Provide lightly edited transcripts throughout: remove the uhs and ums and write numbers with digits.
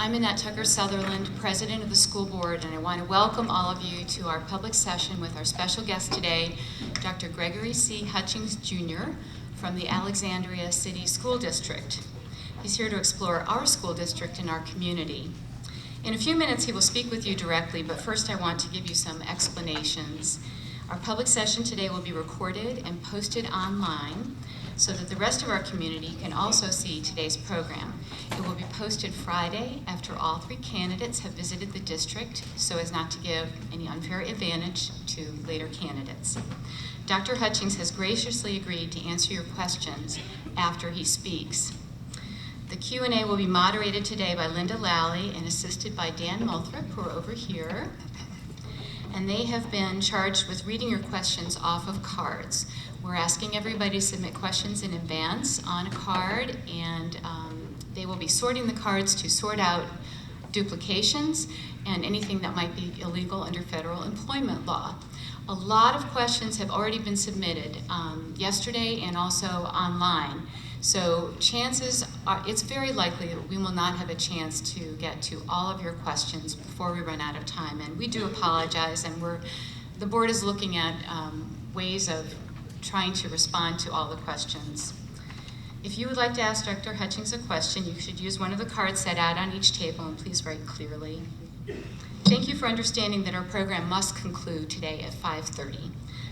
I'm Annette Tucker-Sutherland, President of the School Board, and I want to welcome all of you to our public session with our special guest today, Dr. Gregory C. Hutchings, Jr. from the Alexandria City School District. He's here to explore our school district and our community. In a few minutes, he will speak with you directly, but first I want to give you some explanations. Our public session today will be recorded and posted online so that the rest of our community can also see today's program. It will be posted Friday after all three candidates have visited the district so as not to give any unfair advantage to later candidates. Dr. Hutchings has graciously agreed to answer your questions after he speaks. The Q&A will be moderated today by Linda Lally and assisted by Dan Multhrop, who are over here. And they have been charged with reading your questions off of cards. We're asking everybody to submit questions in advance on a card, and they will be sorting the cards to sort out duplications and anything that might be illegal under federal employment law. A lot of questions have already been submitted yesterday and also online. So chances are, it's very likely that we will not have a chance to get to all of your questions before we run out of time. And we do apologize, and the board is looking at ways of trying to respond to all the questions. If you would like to ask Dr. Hutchings a question, you should use one of the cards set out on each table, and please write clearly. Thank you for understanding that our program must conclude today at 5:30.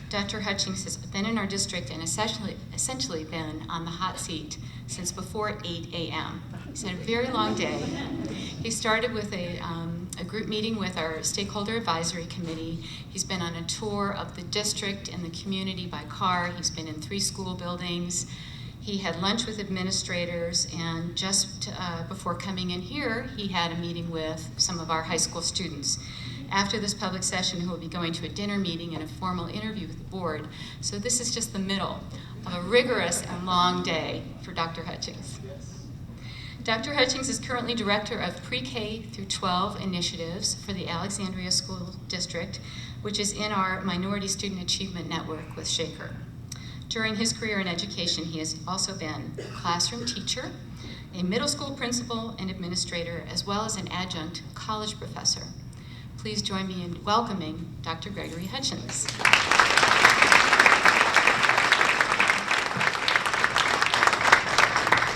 Dr. Hutchings has been in our district and essentially been on the hot seat since before 8 a.m. He's had a very long day. He started with a group meeting with our stakeholder advisory committee. He's been on a tour of the district and the community by car. He's been in 3 school buildings. He had lunch with administrators, and just before coming in here, he had a meeting with some of our high school students. After this public session, he will be going to a dinner meeting and a formal interview with the board. So this is just the middle of a rigorous and long day for Dr. Hutchings. Dr. Hutchings is currently Director of Pre-K through 12 initiatives for the Alexandria School District, which is in our Minority Student Achievement Network with Shaker. During his career in education, he has also been a classroom teacher, a middle school principal and administrator, as well as an adjunct college professor. Please join me in welcoming Dr. Gregory Hutchings.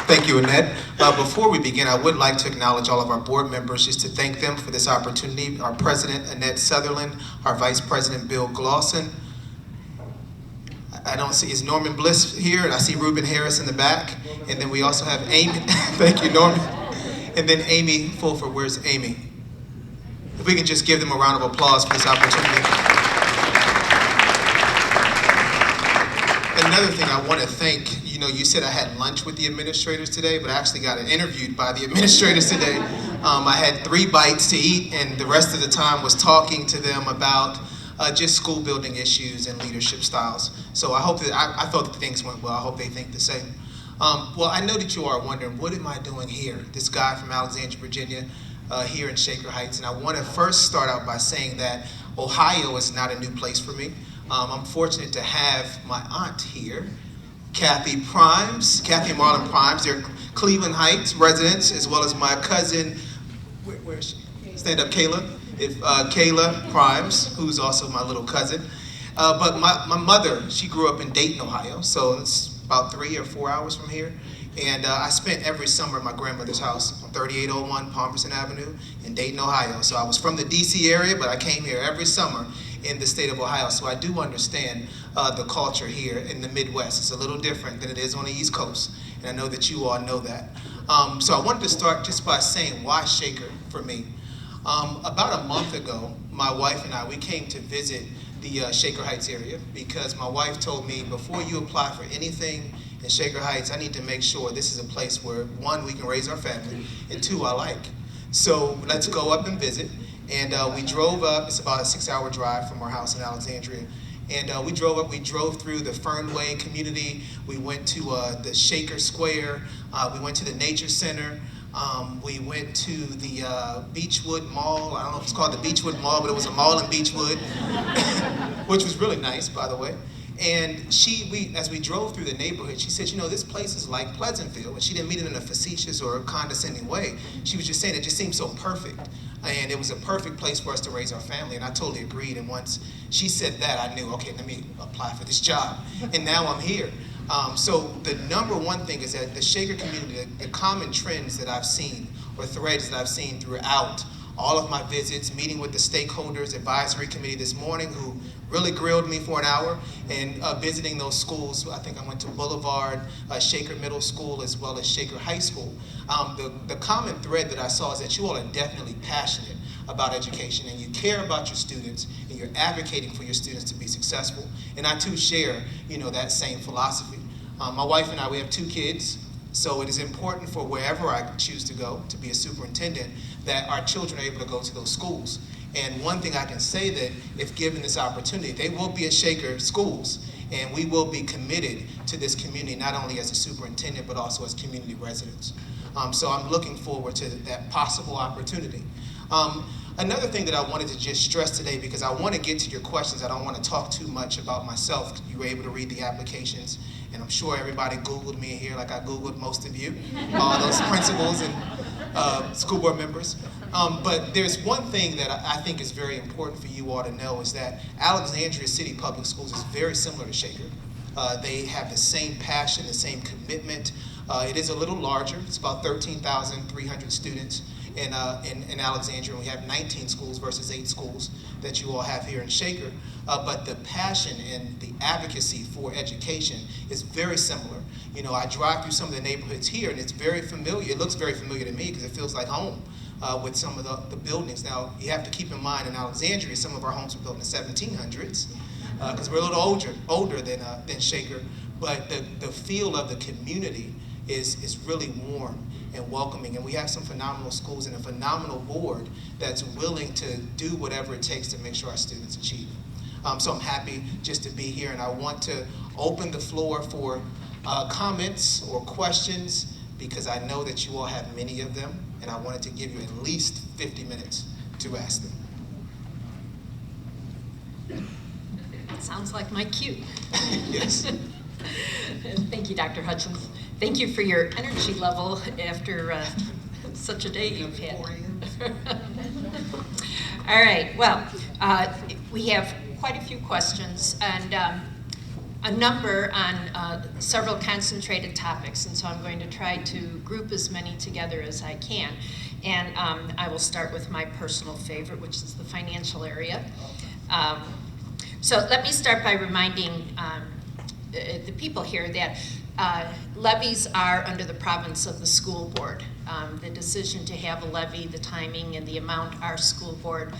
Thank you, Annette. Before we begin, I would like to acknowledge all of our board members, just to thank them for this opportunity. Our President, Annette Sutherland, our Vice President, Bill Glosson. I don't see, is Norman Bliss here? And I see Ruben Harris in the back. And then we also have Amy. Thank you, Norman. And then Amy Fulford. Where's Amy? If we can just give them a round of applause for this opportunity. Another thing I want to thank, you said I had lunch with the administrators today, but I actually got interviewed by the administrators today. I had 3 bites to eat, and the rest of the time was talking to them about just school building issues and leadership styles. So I hope that, I thought that things went well. I hope they think the same. Well, I know that you are wondering, what am I doing here? This guy from Alexandria, Virginia, here in Shaker Heights. And I want to first start out by saying that Ohio is not a new place for me. I'm fortunate to have my aunt here, Kathy and Marlon Primes. They're Cleveland Heights residents, as well as my cousin, where is she? Stand up, Kayla. Kayla Primes, who's also my little cousin. But my mother, she grew up in Dayton, Ohio, so it's about 3 or 4 hours from here. And I spent every summer at my grandmother's house on 3801 Palmerston Avenue in Dayton, Ohio. So I was from the DC area, but I came here every summer in the state of Ohio. So I do understand the culture here in the Midwest. It's a little different than it is on the East Coast. And I know that you all know that. So I wanted to start just by saying, why Shaker for me? About a month ago, my wife and I, we came to visit the Shaker Heights area because my wife told me, before you apply for anything in Shaker Heights, I need to make sure this is a place where, 1, we can raise our family, and 2, I like. So let's go up and visit. And we drove up. It's about a 6-hour drive from our house in Alexandria. And we drove up, we drove through the Fernway community. We went to the Shaker Square. We went to the Nature Center. We went to the Beechwood Mall. I don't know if it's called the Beechwood Mall, but it was a mall in Beechwood, which was really nice, by the way. And as we drove through the neighborhood, she said, you know, this place is like Pleasantville. And she didn't mean it in a facetious or condescending way. She was just saying it just seemed so perfect. And it was a perfect place for us to raise our family. And I totally agreed. And once she said that, I knew, okay, let me apply for this job. And now I'm here. So the number one thing is that the Shaker community, the common trends that I've seen, or threads that I've seen throughout all of my visits, meeting with the stakeholders advisory committee this morning, who really grilled me for an hour, and visiting those schools. I think I went to Boulevard, Shaker Middle School, as well as Shaker High School. The common thread that I saw is that you all are definitely passionate about education, and you care about your students, and you're advocating for your students to be successful. And I too share, you know, that same philosophy. My wife and I, we have 2 kids. So it is important for wherever I choose to go to be a superintendent that our children are able to go to those schools. And one thing I can say that if given this opportunity, they will be at Shaker schools, and we will be committed to this community, not only as a superintendent, but also as community residents. So I'm looking forward to that possible opportunity. Another thing that I wanted to just stress today, because I want to get to your questions, I don't want to talk too much about myself. You were able to read the applications, and I'm sure everybody Googled me here like I Googled most of you, all those principals and school board members. But there's one thing that I think is very important for you all to know, is that Alexandria City Public Schools is very similar to Shaker. They have the same passion, the same commitment. It is a little larger. It's about 13,300 students in Alexandria. We have 19 schools versus 8 schools that you all have here in Shaker. But the passion and the advocacy for education is very similar. You know, I drive through some of the neighborhoods here, and it's very familiar. It looks very familiar to me because it feels like home with some of the buildings. Now, you have to keep in mind in Alexandria, some of our homes were built in the 1700s because we're a little older than Shaker. But the feel of the community is really warm and welcoming, and we have some phenomenal schools and a phenomenal board that's willing to do whatever it takes to make sure our students achieve. So I'm happy just to be here, and I want to open the floor for comments or questions, because I know that you all have many of them, and I wanted to give you at least 50 minutes to ask them. Sounds like my cue. Yes. Thank you, Dr. Hutchings. Thank you for your energy level after such a day you've had. All right, well, we have quite a few questions, and a number on several concentrated topics, and so I'm going to try to group as many together as I can. And I will start with my personal favorite, which is the financial area. So let me start by reminding the people here that levies are under the province of the school board. The decision to have a levy, the timing, and the amount are school board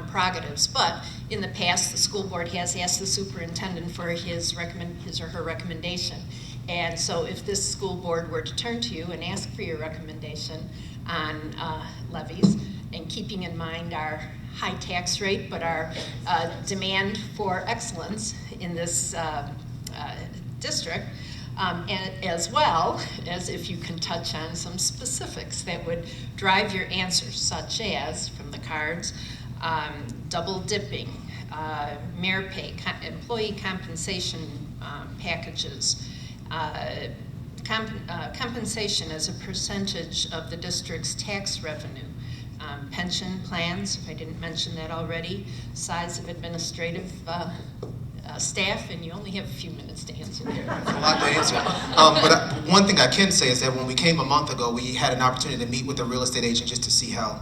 prerogatives. But in the past, the school board has asked the superintendent for his or her recommendation. And so if this school board were to turn to you and ask for your recommendation on levies, and keeping in mind our high tax rate, but our demand for excellence in this district, and as well as if you can touch on some specifics that would drive your answers, such as, from the cards, double dipping, merit pay, employee compensation packages, compensation as a percentage of the district's tax revenue, pension plans, if I didn't mention that already, size of administrative staff, and you only have a few minutes to answer there. That's a lot to answer. But one thing I can say is that when we came a month ago, we had an opportunity to meet with a real estate agent just to see how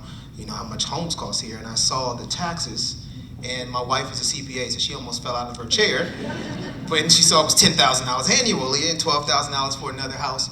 much homes cost here, and I saw the taxes, and my wife is a CPA, so she almost fell out of her chair. But she saw it was $10,000 annually and $12,000 for another house.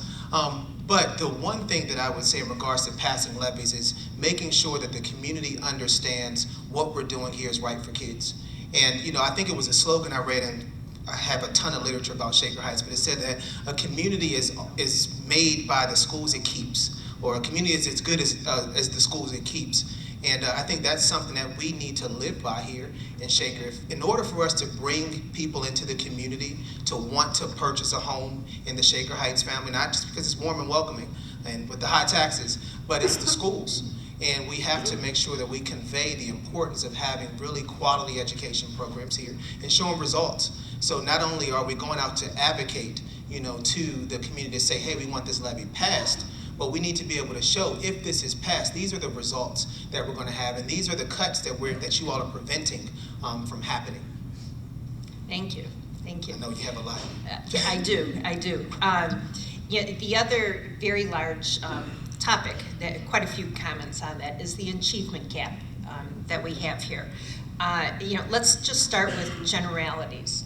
But the one thing that I would say in regards to passing levies is making sure that the community understands what we're doing here is right for kids. And I think it was a slogan I read, and I have a ton of literature about Shaker Heights, but it said that a community is made by the schools it keeps, or a community is as good as the schools it keeps. And I think that's something that we need to live by here in Shaker. In order for us to bring people into the community to want to purchase a home in the Shaker Heights family, not just because it's warm and welcoming and with the high taxes, but it's the schools. And we have to make sure that we convey the importance of having really quality education programs here and showing results. So not only are we going out to advocate, to the community to say, hey, we want this levy passed, but we need to be able to show if this is passed, these are the results that we're going to have, and these are the cuts that you all are preventing from happening. Thank you. Thank you. I know you have a lot. I do. The other very large topic, that quite a few comments on that, is the achievement gap that we have here. Let's just start with generalities.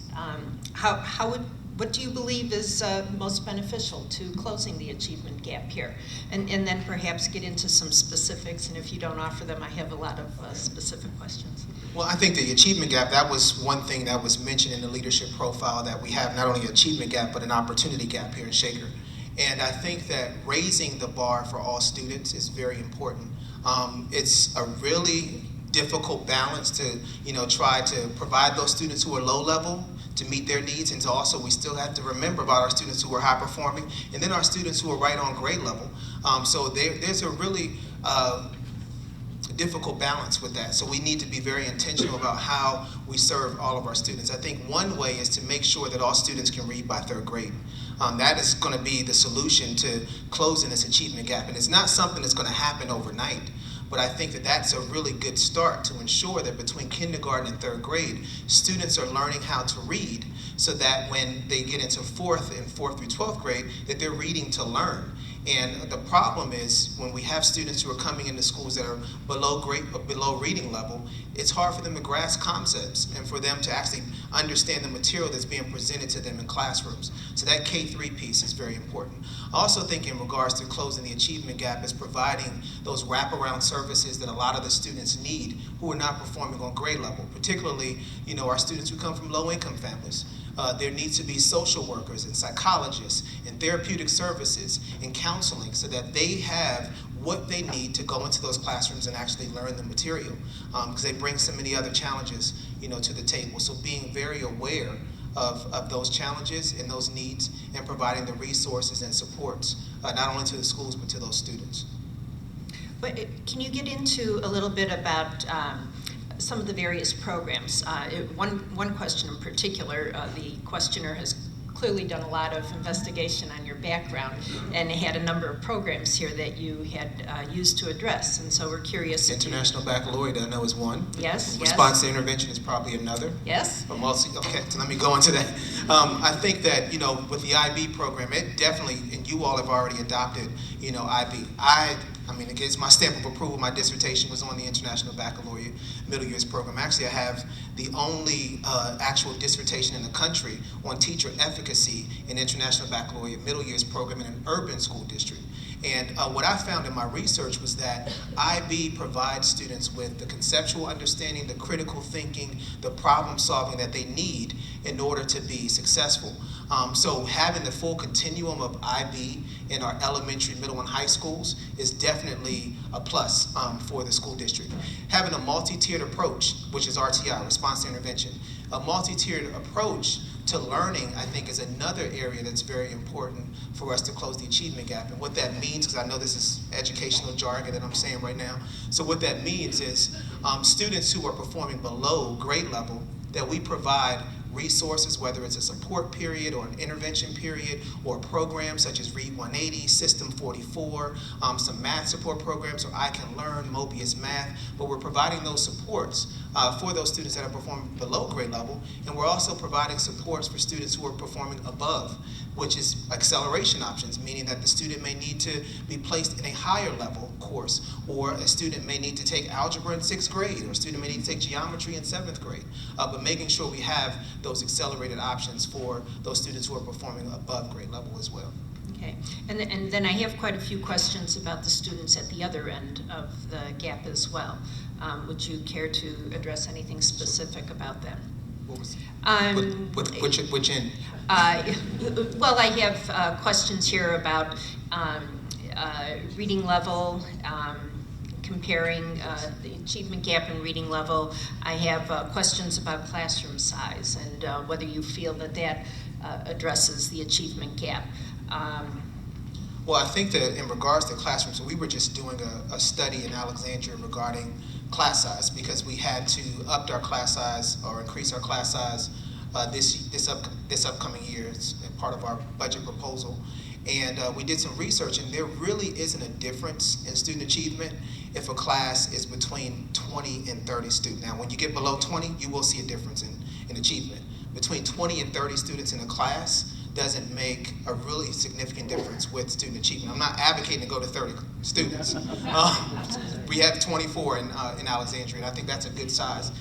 What do you believe is most beneficial to closing the achievement gap here? And then perhaps get into some specifics, and if you don't offer them, I have a lot of specific questions. Well, I think the achievement gap, that was one thing that was mentioned in the leadership profile, that we have not only an achievement gap, but an opportunity gap here in Shaker. And I think that raising the bar for all students is very important. It's a really difficult balance to, try to provide those students who are low level to meet their needs, and to also we still have to remember about our students who are high performing, and then our students who are right on grade level. So there's a really difficult balance with that. So we need to be very intentional about how we serve all of our students. I think one way is to make sure that all students can read by third grade. That is going to be the solution to closing this achievement gap, and it's not something that's going to happen overnight. But I think that that's a really good start to ensure that between kindergarten and third grade, students are learning how to read, so that when they get into fourth through 12th grade, that they're reading to learn. And the problem is when we have students who are coming into schools that are below reading level, it's hard for them to grasp concepts and for them to actually understand the material that's being presented to them in classrooms. So that K-3 piece is very important. I also think in regards to closing the achievement gap is providing those wraparound services that a lot of the students need who are not performing on grade level, particularly our students who come from low-income families. There needs to be social workers and psychologists and therapeutic services and counseling, so that they have what they need to go into those classrooms and actually learn the material, because they bring so many other challenges to the table. So being very aware of those challenges and those needs, and providing the resources and supports not only to the schools but to those students. But can you get into a little bit about some of the various programs? One question in particular, the questioner has clearly done a lot of investigation on your background and had a number of programs here that you had used to address, and so we're curious. International Baccalaureate, I know, is one. Yes. Response to intervention is probably another. Yes. Okay, so let me go into that. I think that, with the IB program, it definitely, and you all have already adopted, IB. I mean, it gets my stamp of approval. My dissertation was on the International Baccalaureate Middle Years program. Actually, I have the only actual dissertation in the country on teacher efficacy in International Baccalaureate Middle Years program in an urban school district. And what I found in my research was that IB provides students with the conceptual understanding, the critical thinking, the problem solving that they need in order to be successful. So having the full continuum of IB in our elementary, middle, and high schools is definitely a plus for the school district. Having a multi-tiered approach, which is RTI, response to intervention, a multi-tiered approach to learning, I think, is another area that's very important for us to close the achievement gap. And what that means, because I know this is educational jargon that I'm saying right now, so what that means is students who are performing below grade level, that we provide resources, whether it's a support period or an intervention period, or programs such as Read 180, System 44, some math support programs, or I Can Learn, Mobius Math, but we're providing those supports for those students that are performing below grade level, and we're also providing supports for students who are performing above, which is acceleration options, meaning that the student may need to be placed in a higher level course, or a student may need to take algebra in 6th grade, or a student may need to take geometry in 7th grade, but making sure we have those accelerated options for those students who are performing above grade level as well. Okay, and then I have quite a few questions about the students at the other end of the gap as well. Would you care to address anything specific about them? What was which end? Well, I have questions here about reading level, comparing the achievement gap in reading level. I have questions about classroom size and whether you feel that that addresses the achievement gap. Well, I think that in regards to classrooms, we were just doing a study in Alexandria regarding class size, because we had to up our class size or increase our class size this upcoming year. It's part of our budget proposal. And we did some research, and there really isn't a difference in student achievement if a class is between 20 and 30 students. Now, when you get below 20, you will see a difference in achievement. Between 20 and 30 students in a class doesn't make a really significant difference with student achievement. I'm not advocating to go to 30 students. We have 24 in Alexandria, and I think that's a good size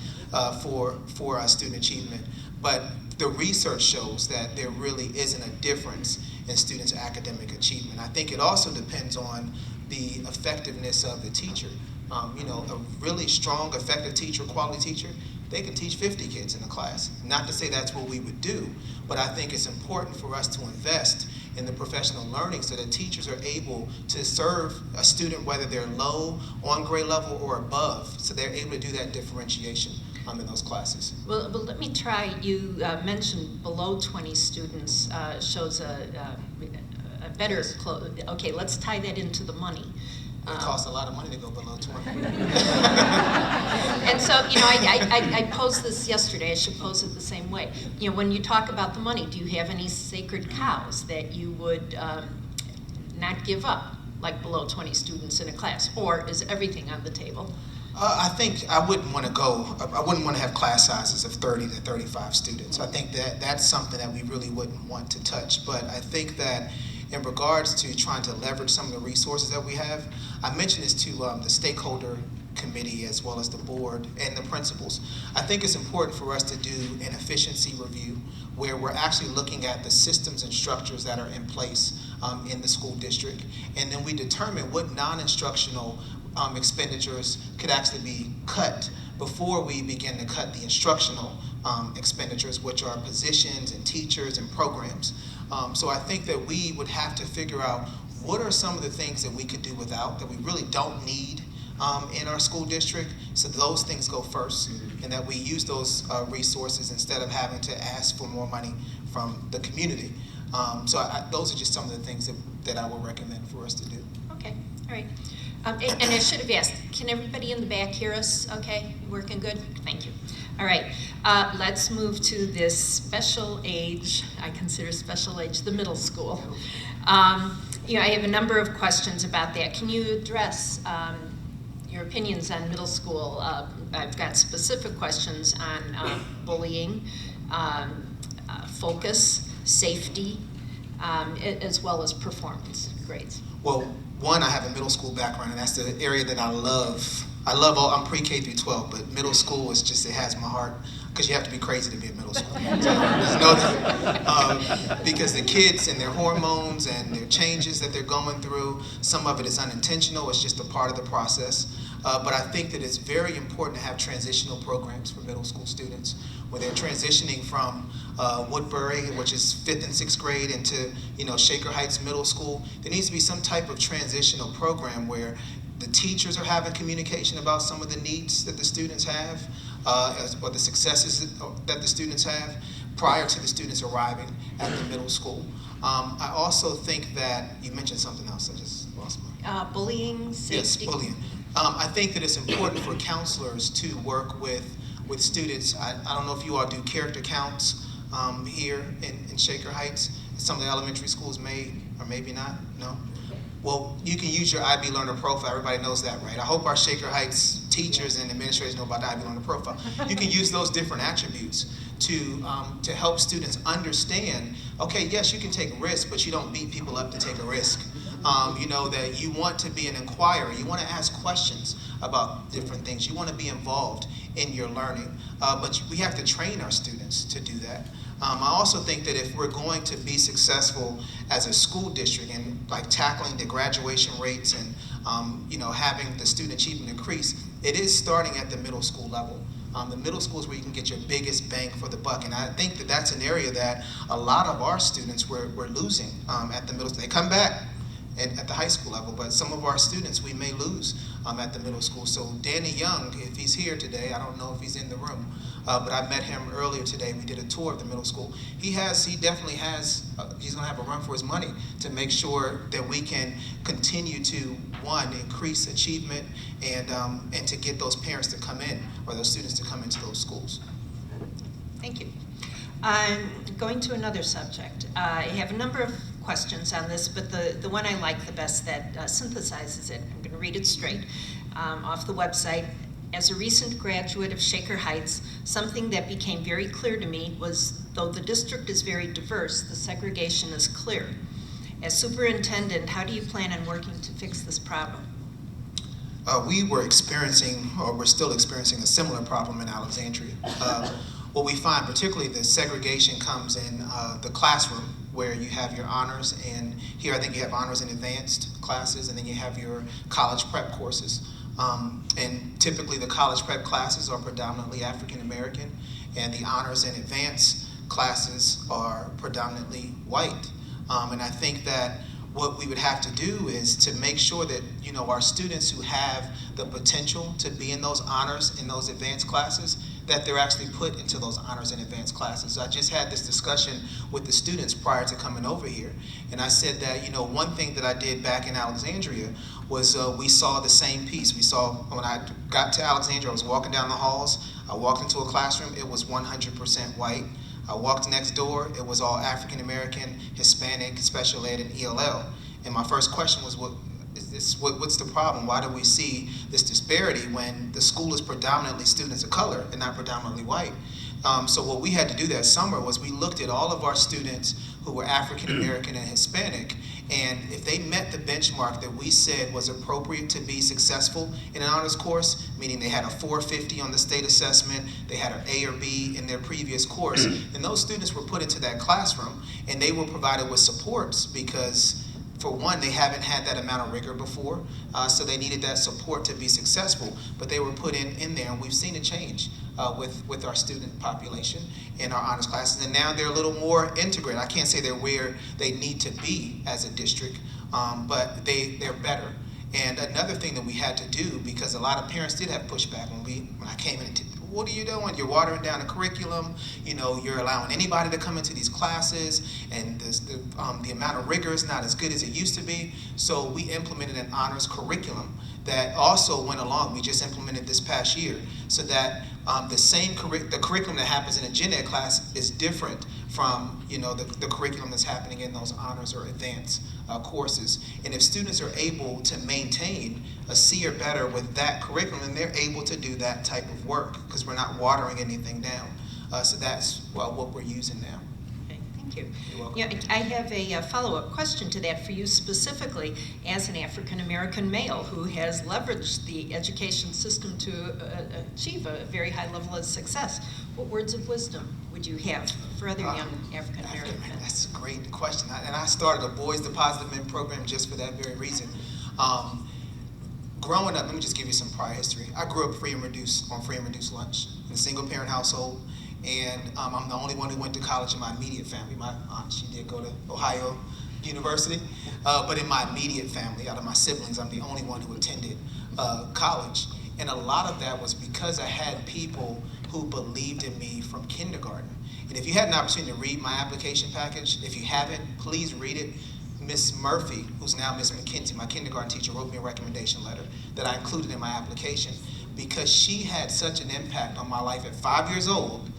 for student achievement. But the research shows that there really isn't a difference in students' academic achievement. I think it also depends on the effectiveness of the teacher. A really strong, effective teacher, quality teacher, they can teach 50 kids in a class. Not to say that's what we would do, but I think it's important for us to invest in the professional learning so that teachers are able to serve a student, whether they're low, on grade level, or above, so they're able to do that differentiation in those classes. Well, let me try. You mentioned below 20 students shows a better, okay, let's tie that into the money. It costs a lot of money to go below 20. And so, I posed this yesterday. I should pose it the same way. When you talk about the money, do you have any sacred cows that you would not give up, like below 20 students in a class? Or is everything on the table? I think I wouldn't want to have class sizes of 30 to 35 students. I think that's something that we really wouldn't want to touch. But I think that in regards to trying to leverage some of the resources that we have, I mentioned this to the stakeholder committee as well as the board and the principals. I think it's important for us to do an efficiency review where we're actually looking at the systems and structures that are in place in the school district, and then we determine what non-instructional expenditures could actually be cut before we begin to cut the instructional expenditures, which are positions and teachers and programs. So I think that we would have to figure out what are some of the things that we could do without, that we really don't need in our school district, so those things go first, and that we use those resources instead of having to ask for more money from the community. Those are just some of the things that I would recommend for us to do. Okay, all right. And I should have asked, can everybody in the back hear us okay? Working good? Thank you. All right, let's move to this special age, I consider special age, the middle school. I have a number of questions about that. Can you address your opinions on middle school? I've got specific questions on bullying, focus, safety, as well as performance grades. Well, one, I have a middle school background, and that's the area that I love. I'm pre-K through 12, but middle school is just, it has my heart, because you have to be crazy to be in middle school. Because the kids and their hormones and their changes that they're going through, some of it is unintentional, it's just a part of the process. But I think that it's very important to have transitional programs for middle school students, where they're transitioning from Woodbury, which is 5th and 6th grade, into Shaker Heights Middle School. There needs to be some type of transitional program where the teachers are having communication about some of the needs that the students have, or the successes that the students have prior to the students arriving at the middle school. I also think that, you mentioned something else, I just lost my... Bullying, safety. Yes, bullying. I think that it's important for counselors to work with students. I don't know if you all do character counts here in Shaker Heights. Some of the elementary schools may, or maybe not, no? Well, you can use your IB Learner Profile. Everybody knows that, right? I hope our Shaker Heights teachers and administrators know about the IB Learner Profile. You can use those different attributes to help students understand, okay, yes, you can take risks, but you don't beat people up to take a risk. That you want to be an inquirer. You want to ask questions about different things. You want to be involved in your learning. But we have to train our students to do that. I also think that if we're going to be successful as a school district and like tackling the graduation rates and having the student achievement increase, it is starting at the middle school level. The middle school is where you can get your biggest bang for the buck, and I think that that's an area that a lot of our students we're losing at the middle school. They come back at the high school level, but some of our students we may lose at the middle school. So Danny Young, if he's here today, I don't know if he's in the room, but I met him earlier today. We did a tour of the middle school. He definitely has, he's gonna have a run for his money to make sure that we can continue to, one, increase achievement and to get those parents to come in, or those students to come into those schools. Thank you. I'm going to another subject. I have a number of questions on this, but the one I like the best that synthesizes it, I'm going to read it straight off the website. As a recent graduate of Shaker Heights, something that became very clear to me was, though the district is very diverse, the segregation is clear. As superintendent, how do you plan on working to fix this problem? We were experiencing, or we're still experiencing, a similar problem in Alexandria. What we find, particularly the segregation, comes in the classroom, where you have your honors, and here I think you have honors in advanced classes, and then you have your college prep courses. And typically the college prep classes are predominantly African American, and the honors and advanced classes are predominantly white. And I think that what we would have to do is to make sure that, you know, our students who have the potential to be in those honors in those advanced classes, that they're actually put into those honors and advanced classes. I just had this discussion with the students prior to coming over here, and I said that, you know, one thing that I did back in Alexandria was we saw the same piece. We saw, when I got to Alexandria, I was walking down the halls, I walked into a classroom, it was 100% white. I walked next door, it was all African American, Hispanic, special ed, and ELL. And my first question was, what's the problem? Why do we see this disparity when the school is predominantly students of color and not predominantly white? So what we had to do that summer was we looked at all of our students who were African American and Hispanic, and if they met the benchmark that we said was appropriate to be successful in an honors course, meaning they had a 450 on the state assessment, they had an A or B in their previous course, and those students were put into that classroom, and they were provided with supports because, for one, they haven't had that amount of rigor before, so they needed that support to be successful, but they were put in there, and we've seen a change with our student population in our honors classes, and now they're a little more integrated. I can't say they're where they need to be as a district, but they're better. And another thing that we had to do, because a lot of parents did have pushback when I came in, what are you doing? You're watering down the curriculum. You know, you're allowing anybody to come into these classes, and the amount of rigor is not as good as it used to be. So we implemented an honors curriculum that also went along. We just implemented this past year, so that the curriculum that happens in a gen ed class is different from, you know, the curriculum that's happening in those honors or advanced courses. And if students are able to maintain a C or better with that curriculum, then they're able to do that type of work because we're not watering anything down. So that's what we're using now. Okay, thank you. You're welcome. Yeah, I have a follow-up question to that for you specifically as an African-American male who has leveraged the education system to achieve a very high level of success. What words of wisdom would you have for other young African-American men? That's a great question. And I started a Boys to Positive Men program just for that very reason. Growing up, let me just give you some prior history. I grew up on free and reduced lunch in a single parent household, and I'm the only one who went to college in my immediate family. My aunt, she did go to Ohio University, but in my immediate family, out of my siblings, I'm the only one who attended college. And a lot of that was because I had people who believed in me from kindergarten. And if you had an opportunity to read my application package, if you haven't, please read it. Miss Murphy, who's now Miss McKenzie, my kindergarten teacher, wrote me a recommendation letter that I included in my application because she had such an impact on my life at 5 years old.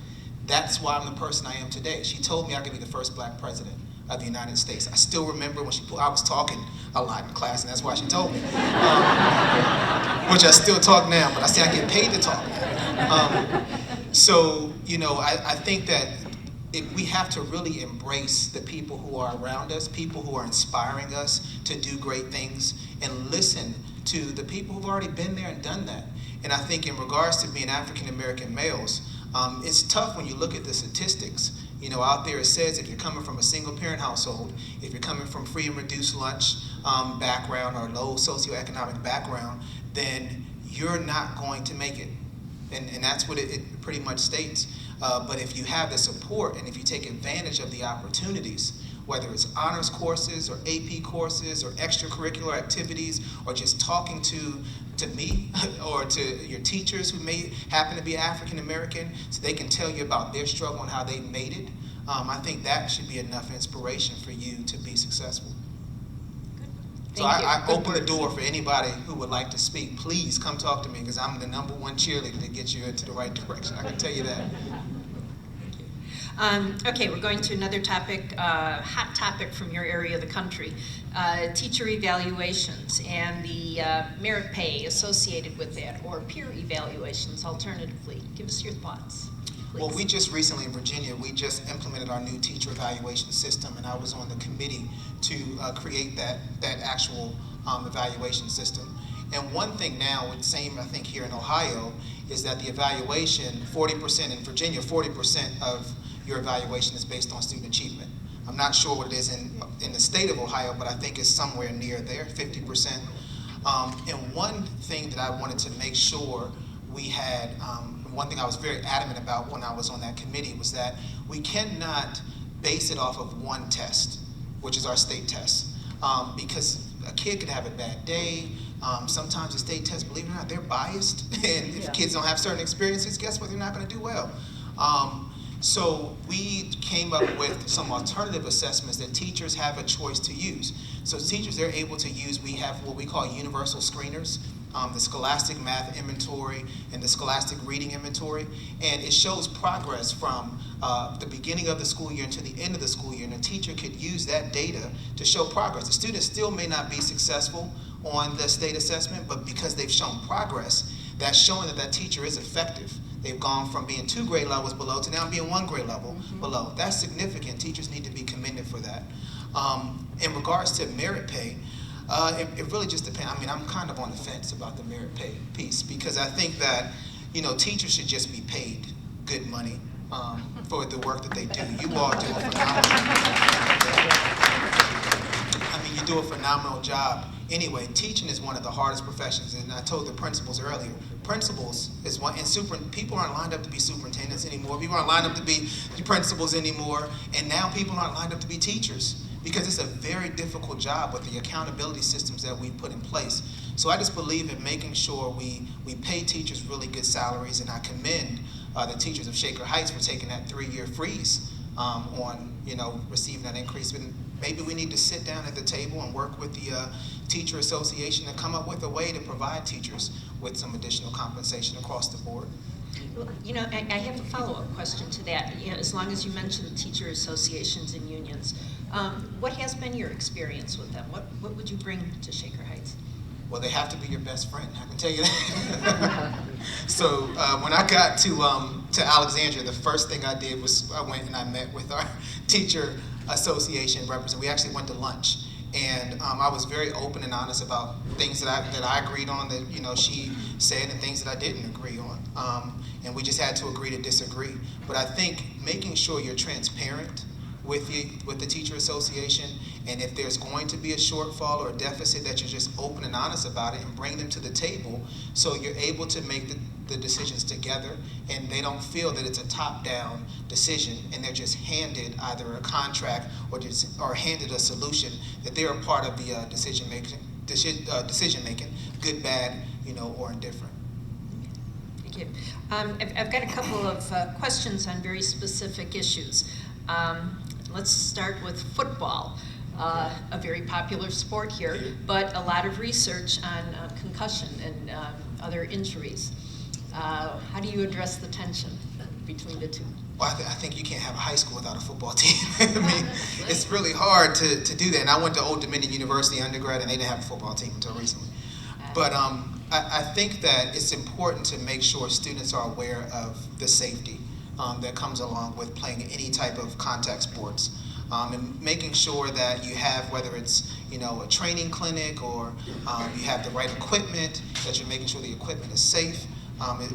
That's why I'm the person I am today. She told me I could be the first black president of the United States. I still remember when I was talking a lot in class, and that's why she told me. Which I still talk now, but I say I get paid to talk now. So, you know, I think that we have to really embrace the people who are around us, people who are inspiring us to do great things, and listen to the people who've already been there and done that. And I think in regards to being African American males, it's tough when you look at the statistics. You know, out there it says if you're coming from a single parent household, if you're coming from free and reduced lunch background or low socioeconomic background, then you're not going to make it. And that's what it pretty much states. But if you have the support and if you take advantage of the opportunities, whether it's honors courses or AP courses or extracurricular activities or just talking to me or to your teachers who may happen to be African American so they can tell you about their struggle and how they made it, I think that should be enough inspiration for you to be successful. So I open the door for anybody who would like to speak. Please come talk to me because I'm the #1 cheerleader to get you into the right direction. I can tell you that. Okay, we're going to another topic, hot topic from your area of the country. Teacher evaluations and the merit pay associated with that, or peer evaluations alternatively. Give us your thoughts, please. Well, we just recently in Virginia, we just implemented our new teacher evaluation system, and I was on the committee to create that actual evaluation system. And one thing now, it's same I think here in Ohio, is that the evaluation, 40% in Virginia, 40% of your evaluation is based on student achievement. I'm not sure what it is in the state of Ohio, but I think it's somewhere near there, 50%. And one thing that I wanted to make sure we had, one thing I was very adamant about when I was on that committee was that we cannot base it off of one test, which is our state test, because a kid could have a bad day. Sometimes the state test, believe it or not, they're biased, and if kids don't have certain experiences, guess what? They're not going to do well. So we came up with some alternative assessments that teachers have a choice to use. So teachers, they're able to use, we have what we call universal screeners, the Scholastic Math Inventory and the Scholastic Reading Inventory, and it shows progress from the beginning of the school year to the end of the school year, and a teacher could use that data to show progress. The students still may not be successful on the state assessment, but because they've shown progress, that's showing that that teacher is effective. They've gone from being 2 grade levels below to now being 1 grade level below. That's significant. Teachers need to be commended for that. In regards to merit pay, it really just depends. I mean, I'm kind of on the fence about the merit pay piece because I think that, you know, teachers should just be paid good money for the work that they do. You all do a phenomenal I mean, you do a phenomenal job. Anyway, teaching is one of the hardest professions, and I told the principals earlier, principals is one, and people aren't lined up to be superintendents anymore, people aren't lined up to be principals anymore, and now people aren't lined up to be teachers, because it's a very difficult job with the accountability systems that we put in place. So I just believe in making sure we pay teachers really good salaries, and I commend the teachers of Shaker Heights for taking that 3-year freeze on, you know, receiving that increase. But maybe we need to sit down at the table and work with the teacher association and come up with a way to provide teachers with some additional compensation across the board. Well, you know, I have a follow-up question to that. You know, as long as you mentioned teacher associations and unions, what has been your experience with them? What would you bring to Shaker Heights? Well, they have to be your best friend, I can tell you that. So when I got to Alexandria, the first thing I did was I went and I met with our teacher association representative. We actually went to lunch, and I was very open and honest about things that I agreed on that, you know, she said, and things that I didn't agree on. And we just had to agree to disagree. But I think making sure you're transparent with the teacher association, and if there's going to be a shortfall or a deficit, that you're just open and honest about it and bring them to the table so you're able to make the decisions together, and they don't feel that it's a top-down decision and they're just handed either a contract or handed a solution, that they're a part of the decision making, good, bad, you know, or indifferent. Thank you. I've got a couple of questions on very specific issues. Let's start with football, a very popular sport here, but a lot of research on concussion and other injuries. How do you address the tension between the two? Well, I think you can't have a high school without a football team. I mean, it's really hard to do that. And I went to Old Dominion University undergrad, and they didn't have a football team until recently. But I think that it's important to make sure students are aware of the safety that comes along with playing any type of contact sports, and making sure that you have, whether it's, you know, a training clinic or you have the right equipment, that you're making sure the equipment is safe,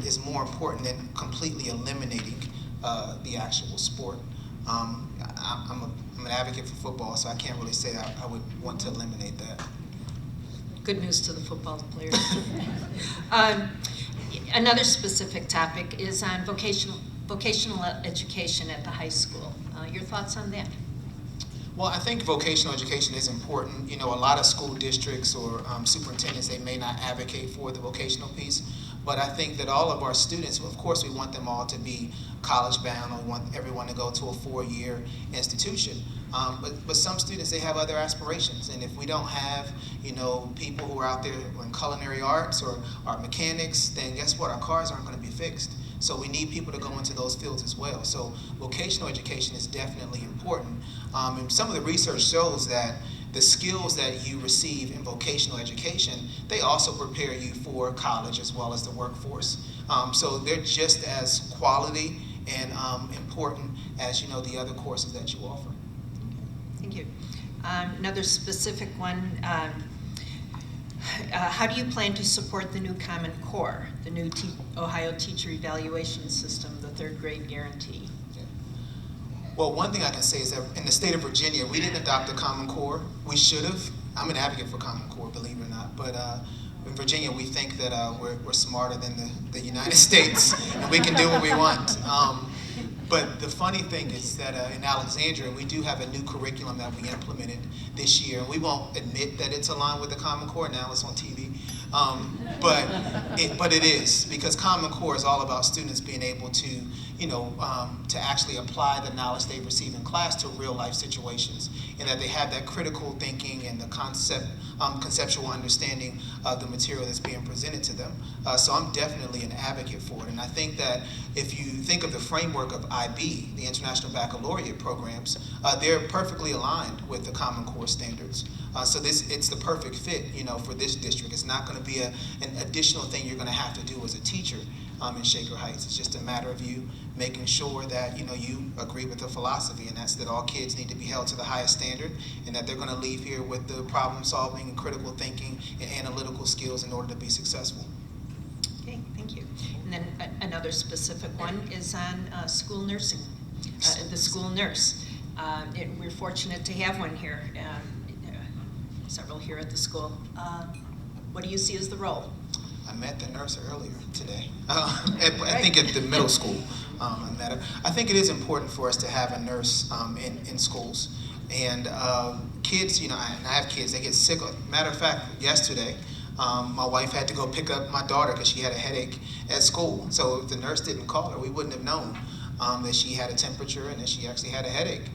is more important than completely eliminating the actual sport. I'm an advocate for football, so I can't really say I would want to eliminate that. Good news to the football players. Another specific topic is on vocational education at the high school. Your thoughts on that? Well, I think vocational education is important. You know, a lot of school districts or superintendents, they may not advocate for the vocational piece, but I think that all of our students, of course, we want them all to be college bound, or we want everyone to go to a 4-year institution. But some students, they have other aspirations, and if we don't have, you know, people who are out there in culinary arts or are mechanics, then guess what? Our cars aren't going to be fixed. So we need people to go into those fields as well. So vocational education is definitely important. And some of the research shows that the skills that you receive in vocational education, they also prepare you for college as well as the workforce. So they're just as quality and important as the other courses that you offer. Thank you. Another specific one. How do you plan to support the new Common Core, the new Ohio Teacher Evaluation System, the third grade guarantee? Yeah. Well, one thing I can say is that in the state of Virginia, we didn't adopt the Common Core. We should have. I'm an advocate for Common Core, believe it or not. But in Virginia, we think that we're smarter than the United States, and we can do what we want. But the funny thing is that in Alexandria, we do have a new curriculum that we implemented this year. We won't admit that it's aligned with the Common Core. Now it's on TV. But it is, because Common Core is all about students being able to, to actually apply the knowledge they receive in class to real life situations, and that they have that critical thinking and the conceptual understanding of the material that's being presented to them. So I'm definitely an advocate for it. And I think that if you think of the framework of IB, the International Baccalaureate programs, they're perfectly aligned with the Common Core standards. So it's the perfect fit, for this district. It's not going to be an additional thing you're going to have to do as a teacher in Shaker Heights. It's just a matter of you making sure that you agree with the philosophy, and that's that all kids need to be held to the highest standard, and that they're going to leave here with the problem solving and critical thinking and analytical skills in order to be successful. Okay, thank you. And then another specific one is on school nursing, the school nurse. We're fortunate to have one here, several here at the school. What do you see as the role? I met the nurse earlier today. I think at the middle school. I met her. I think it is important for us to have a nurse in schools. And kids, and I have kids, they get sick. Matter of fact, yesterday, my wife had to go pick up my daughter because she had a headache at school. So if the nurse didn't call her, we wouldn't have known that she had a temperature and that she actually had a headache,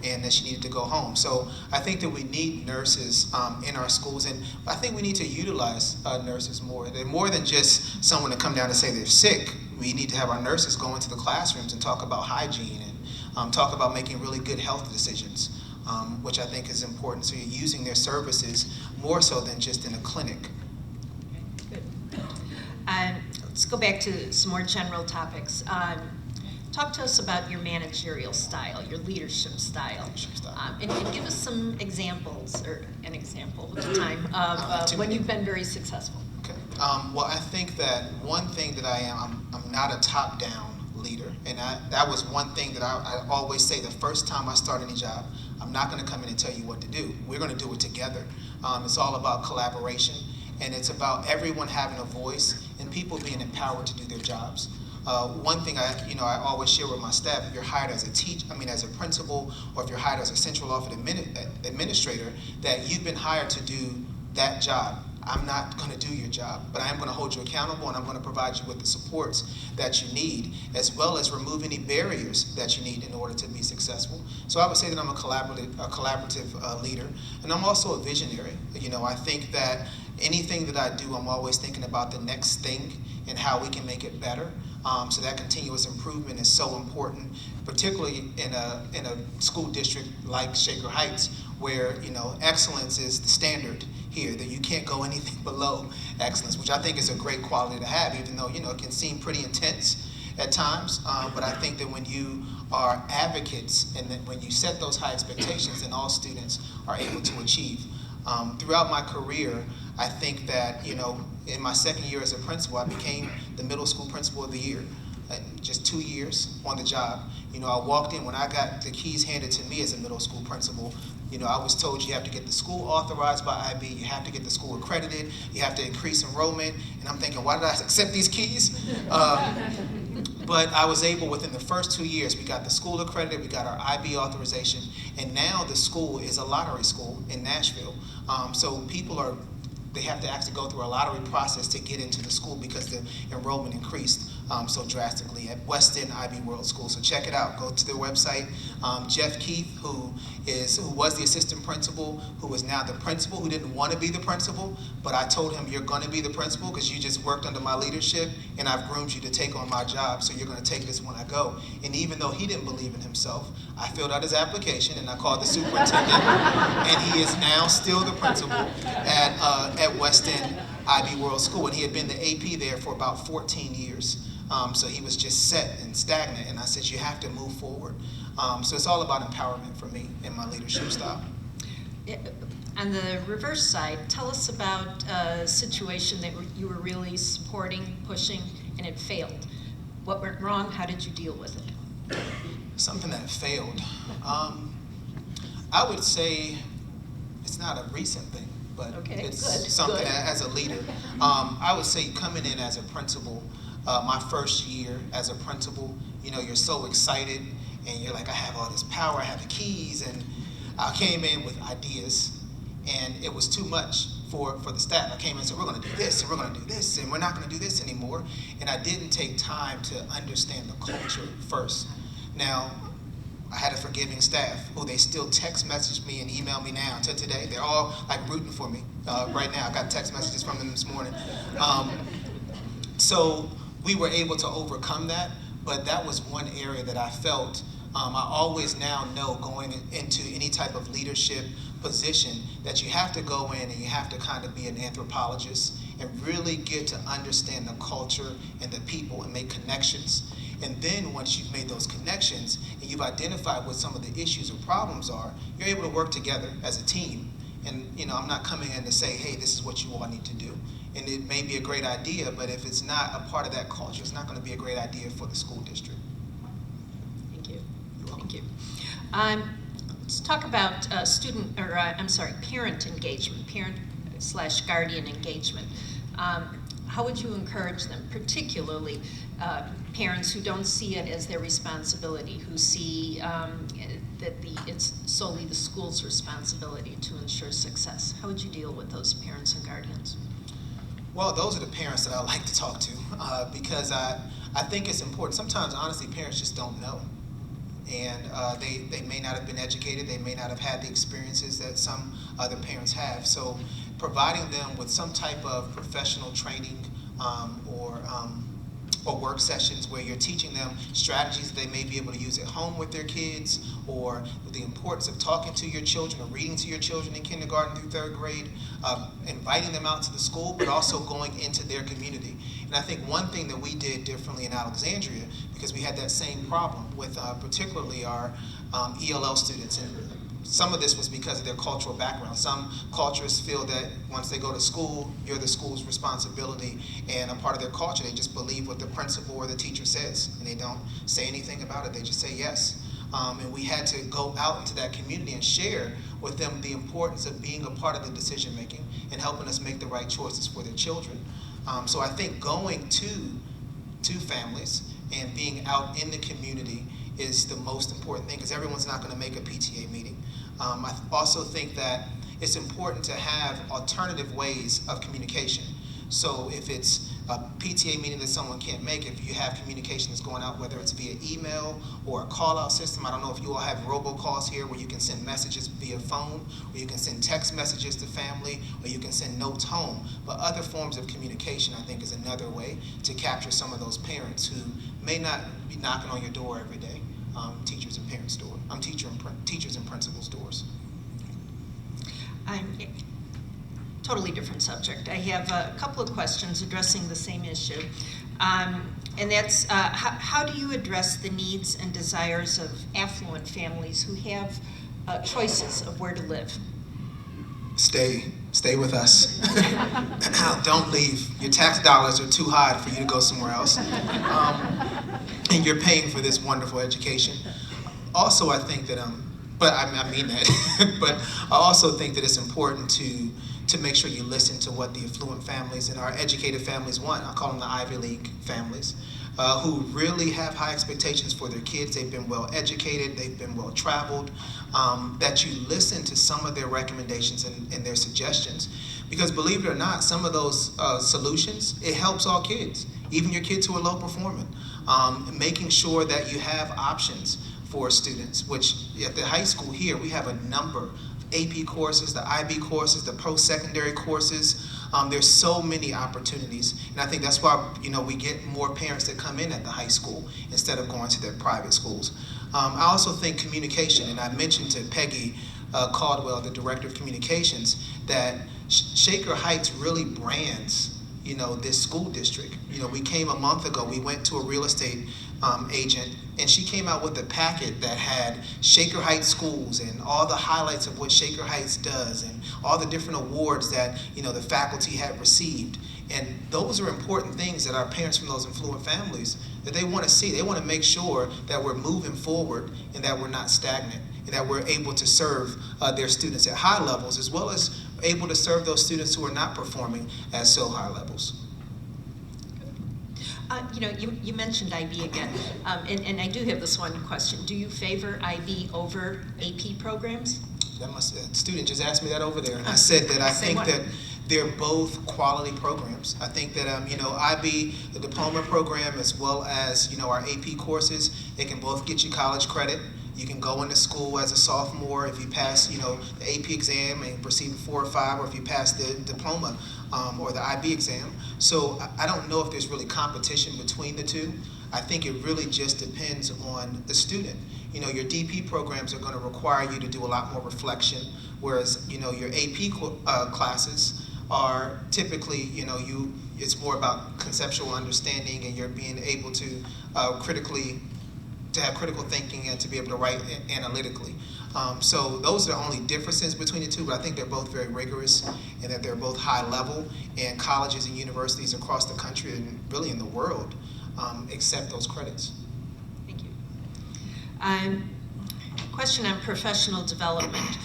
and that she needed to go home. So I think that we need nurses in our schools, and I think we need to utilize nurses more. They're more than just someone to come down and say they're sick. We need to have our nurses go into the classrooms and talk about hygiene and talk about making really good health decisions, which I think is important. So you're using their services more so than just in a clinic. Okay, good. Let's go back to some more general topics. Talk to us about your managerial style, your leadership style, and give us some examples, or an example at the time, of when you've been very successful. Okay. Well, I think that one thing that I am, I'm not a top-down leader, and that was one thing that I always say the first time I start any job. I'm not going to come in and tell you what to do. We're going to do it together. It's all about collaboration, and it's about everyone having a voice and people being empowered to do their jobs. One thing I always share with my staff: if you're hired as as a principal, or if you're hired as a central office administrator, that you've been hired to do that job. I'm not going to do your job, but I am going to hold you accountable, and I'm going to provide you with the supports that you need, as well as remove any barriers that you need in order to be successful. So I would say that I'm a collaborative leader, and I'm also a visionary. I think that anything that I do, I'm always thinking about the next thing and how we can make it better. So that continuous improvement is so important, particularly in a school district like Shaker Heights, where excellence is the standard here, that you can't go anything below excellence, which I think is a great quality to have, even though it can seem pretty intense at times. But I think that when you are advocates and that when you set those high expectations, then all students are able to achieve. Throughout my career, I think that in my second year as a principal, I became the middle school principal of the year. Just 2 years on the job. I walked in, when I got the keys handed to me as a middle school principal, I was told you have to get the school authorized by IB, you have to get the school accredited, you have to increase enrollment, and I'm thinking, why did I accept these keys? But I was able, within the first 2 years, we got the school accredited, we got our IB authorization, and now the school is a lottery school in Nashville. So people they have to actually go through a lottery process to get into the school because the enrollment increased so drastically at Weston IB World School. So check it out. Go to their website. Jeff Keith, who was the assistant principal, who is now the principal, who didn't want to be the principal, but I told him, you're going to be the principal because you just worked under my leadership, and I've groomed you to take on my job, so you're going to take this when I go. And even though he didn't believe in himself, I filled out his application, and I called the superintendent, and he is now still the principal at Weston IB World School, and he had been the AP there for about 14 years. So he was just set and stagnant, and I said, you have to move forward. So it's all about empowerment for me in my leadership style. On the reverse side, tell us about a situation that you were really supporting, pushing, and it failed. What went wrong? How did you deal with it? Something that failed. I would say it's not a recent thing, but it's something as a leader. I would say coming in as a principal, my first year as a principal, you know, you're so excited and you're like, I have all this power, I have the keys, and I came in with ideas and it was too much for the staff. I came in and said, we're going to do this and we're going to do this and we're not going to do this anymore. And I didn't take time to understand the culture first. Now, I had a forgiving staff who they still text message me and email me now to today. They're all like rooting for me right now. I got text messages from them this morning. So we were able to overcome that, but that was one area that I felt I always now know going into any type of leadership position that you have to go in and you have to kind of be an anthropologist and really get to understand the culture and the people and make connections. And then once you've made those connections and you've identified what some of the issues or problems are, you're able to work together as a team. And you know, I'm not coming in to say, hey, this is what you all need to do. And it may be a great idea, but if it's not a part of that culture, it's not going to be a great idea for the school district. Thank you. You're welcome. Thank you. Let's talk about parent engagement, parent/guardian engagement. How would you encourage them, particularly parents who don't see it as their responsibility, who see that it's solely the school's responsibility to ensure success? How would you deal with those parents and guardians? Well, those are the parents that I like to talk to because I think it's important. Sometimes, honestly, parents just don't know. And they may not have been educated, they may not have had the experiences that some other parents have. So providing them with some type of professional training or work sessions where you're teaching them strategies they may be able to use at home with their kids, or the importance of talking to your children or reading to your children in kindergarten through third grade, inviting them out to the school, but also going into their community. And I think one thing that we did differently in Alexandria, because we had that same problem with particularly our ELL students, and some of this was because of their cultural background. Some cultures feel that once they go to school, you're the school's responsibility, and a part of their culture, they just believe what the principal or the teacher says, and they don't say anything about it, they just say yes. And we had to go out into that community and share with them the importance of being a part of the decision making and helping us make the right choices for their children. So I think going to families and being out in the community is the most important thing, because everyone's not going to make a PTA meeting. I also think that it's important to have alternative ways of communication. So if it's a PTA meeting that someone can't make, if you have communication that's going out, whether it's via email or a call-out system. I don't know if you all have robocalls here where you can send messages via phone, or you can send text messages to family, or you can send notes home. But other forms of communication, I think, is another way to capture some of those parents who may not be knocking on your door every day. Teachers and parents' door. Teachers and principals' doors. Totally different subject. I have a couple of questions addressing the same issue. And that's, how do you address the needs and desires of affluent families who have choices of where to live? Stay with us. Don't leave. Your tax dollars are too high for you to go somewhere else. And you're paying for this wonderful education. Also, I think that, but I mean that, but I also think that it's important to make sure you listen to what the affluent families and our educated families want. I call them the Ivy League families, who really have high expectations for their kids. They've been well educated, they've been well traveled, that you listen to some of their recommendations and their suggestions. Because believe it or not, some of those solutions, it helps all kids. even your kids who are low performing. Making sure that you have options for students, which at the high school here, we have a number of AP courses, the IB courses, the post-secondary courses. There's so many opportunities, and I think that's why we get more parents that come in at the high school instead of going to their private schools. I also think communication, and I mentioned to Peggy Caldwell, the Director of Communications, that Shaker Heights really brands this school district. We came a month ago, we went to a real estate agent, and she came out with a packet that had Shaker Heights schools and all the highlights of what Shaker Heights does and all the different awards that the faculty had received. And those are important things that our parents from those affluent families, that they want to see. They want to make sure that we're moving forward and that we're not stagnant, and that we're able to serve their students at high levels, as well as able to serve those students who are not performing at so high levels. You mentioned IB again, and I do have this one question. Do you favor IB over AP programs? A student just asked me that over there, and I said that I think that they're both quality programs. I think that IB, the diploma program, as well as our AP courses, they can both get you college credit. You can go into school as a sophomore if you pass the AP exam and receive a 4 or 5, or if you pass the diploma or the IB exam. So I don't know if there's really competition between the two. I think it really just depends on the student. Your DP programs are going to require you to do a lot more reflection, whereas your AP classes are typically it's more about conceptual understanding, and you're being able to have critical thinking and to be able to write analytically. So those are the only differences between the two, but I think they're both very rigorous and that they're both high level, and colleges and universities across the country and really in the world accept those credits. Thank you. Question on professional development.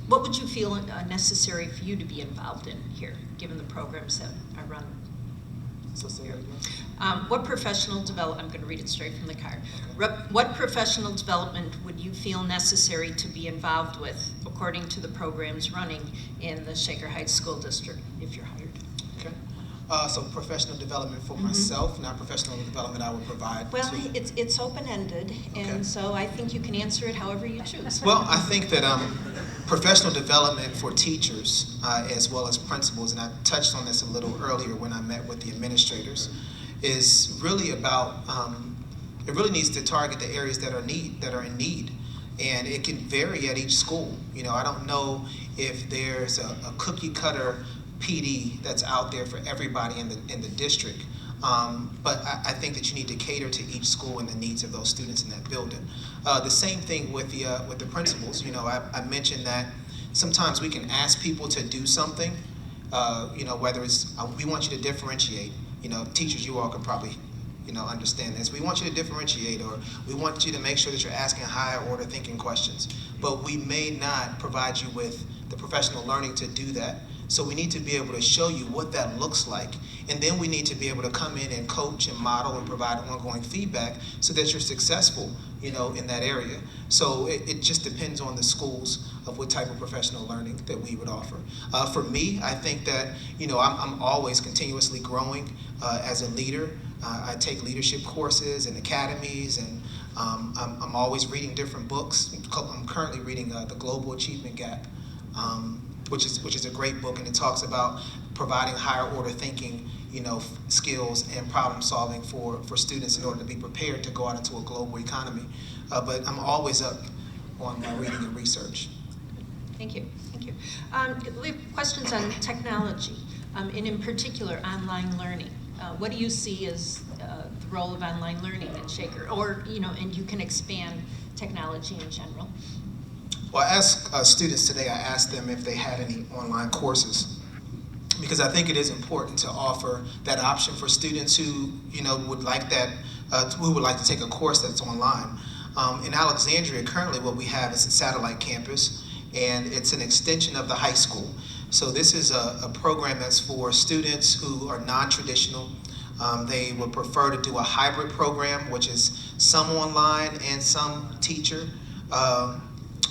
What would you feel necessary for you to be involved in here, given the programs that are run? What professional development, I'm going to read it straight from the card. What professional development would you feel necessary to be involved with according to the programs running in the Shaker Heights School District if you're hired? Okay. So professional development for myself, not professional development I would provide. Well, it's open-ended, and so I think you can answer it however you choose. Well, I think that professional development for teachers as well as principals, and I touched on this a little earlier when I met with the administrators, is really about, it really needs to target the areas that are in need. And it can vary at each school. I don't know if there's a cookie cutter PD that's out there for everybody in the district. But I think that you need to cater to each school and the needs of those students in that building. The same thing with the principals. I mentioned that sometimes we can ask people to do something. Whether it's we want you to differentiate. Teachers, you all can probably understand this. We want you to differentiate, or we want you to make sure that you're asking higher order thinking questions. But we may not provide you with the professional learning to do that. So we need to be able to show you what that looks like. And then we need to be able to come in and coach and model and provide ongoing feedback so that you're successful, in that area. So it just depends on the schools of what type of professional learning that we would offer. For me, I think that, I'm always continuously growing as a leader. I take leadership courses and academies, and I'm always reading different books. I'm currently reading The Global Achievement Gap, which is a great book, and it talks about providing higher order thinking, skills and problem solving for students in order to be prepared to go out into a global economy. But I'm always up on my reading and research. Thank you. We have questions on technology, and in particular online learning. What do you see as the role of online learning in Shaker? Or, and you can expand technology in general. Well, I asked students today, I asked them if they had any online courses, because I think it is important to offer that option for students who, would like that, who would like to take a course that's online. In Alexandria, currently what we have is a satellite campus, and it's an extension of the high school. So this is a program that's for students who are non-traditional. They would prefer to do a hybrid program, which is some online and some teacher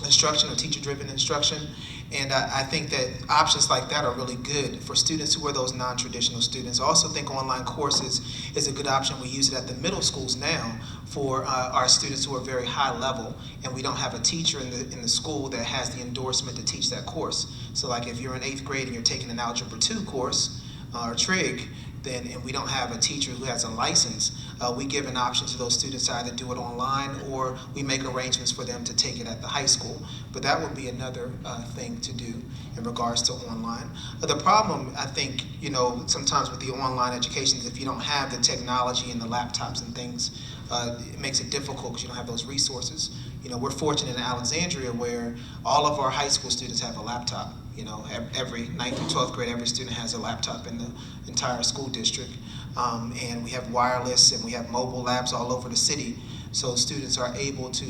instruction or teacher-driven instruction. And I think that options like that are really good for students who are those non-traditional students. I also think online courses is a good option. We use it at the middle schools now for our students who are very high level, and we don't have a teacher in the school that has the endorsement to teach that course. So like if you're in 8th grade and you're taking an Algebra 2 course, or trig, and we don't have a teacher who has a license, we give an option to those students to either do it online or we make arrangements for them to take it at the high school. But that would be another thing to do in regards to online. The problem, I think, sometimes with the online education is if you don't have the technology and the laptops and things, it makes it difficult because you don't have those resources. We're fortunate in Alexandria where all of our high school students have a laptop. Every 9th through 12th grade, every student has a laptop in the entire school district. And we have wireless and we have mobile labs all over the city. So students are able to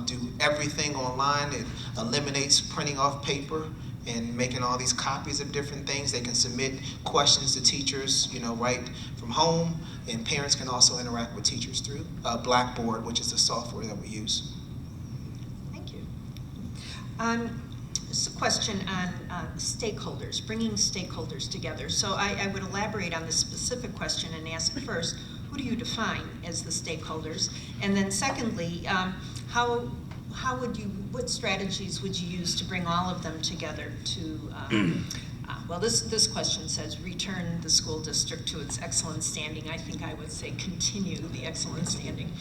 do everything online. It eliminates printing off paper and making all these copies of different things. They can submit questions to teachers, right from home. And parents can also interact with teachers through Blackboard, which is the software that we use. Thank you. This is a question on stakeholders, bringing stakeholders together. So I would elaborate on this specific question and ask first, who do you define as the stakeholders? And then secondly, what strategies would you use to bring all of them together to, well, this question says return the school district to its excellent standing. I think I would say continue the excellent standing.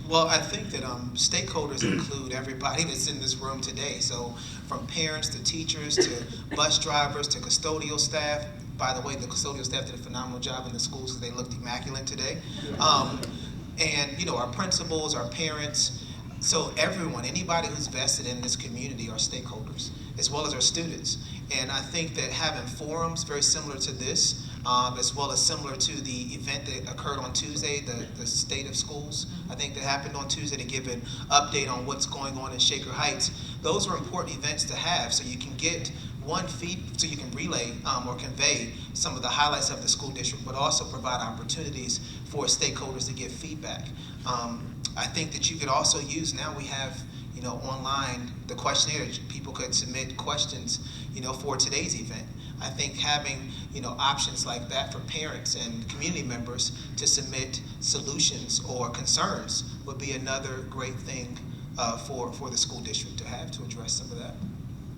Well, I think that stakeholders include everybody that's in this room today. So from parents to teachers to bus drivers to custodial staff. By the way, the custodial staff did a phenomenal job in the schools because they looked immaculate today. And our principals, our parents. So everyone, anybody who's vested in this community are stakeholders, as well as our students. And I think that having forums very similar to this, as well as similar to the event that occurred on Tuesday, the State of Schools, I think that happened on Tuesday to give an update on what's going on in Shaker Heights. Those are important events to have so you can get one feed, so you can relay or convey some of the highlights of the school district, but also provide opportunities for stakeholders to give feedback. I think that you could also use, now we have online, the questionnaire, people could submit questions, for today's event. I think having, options like that for parents and community members to submit solutions or concerns would be another great thing for the school district to have to address some of that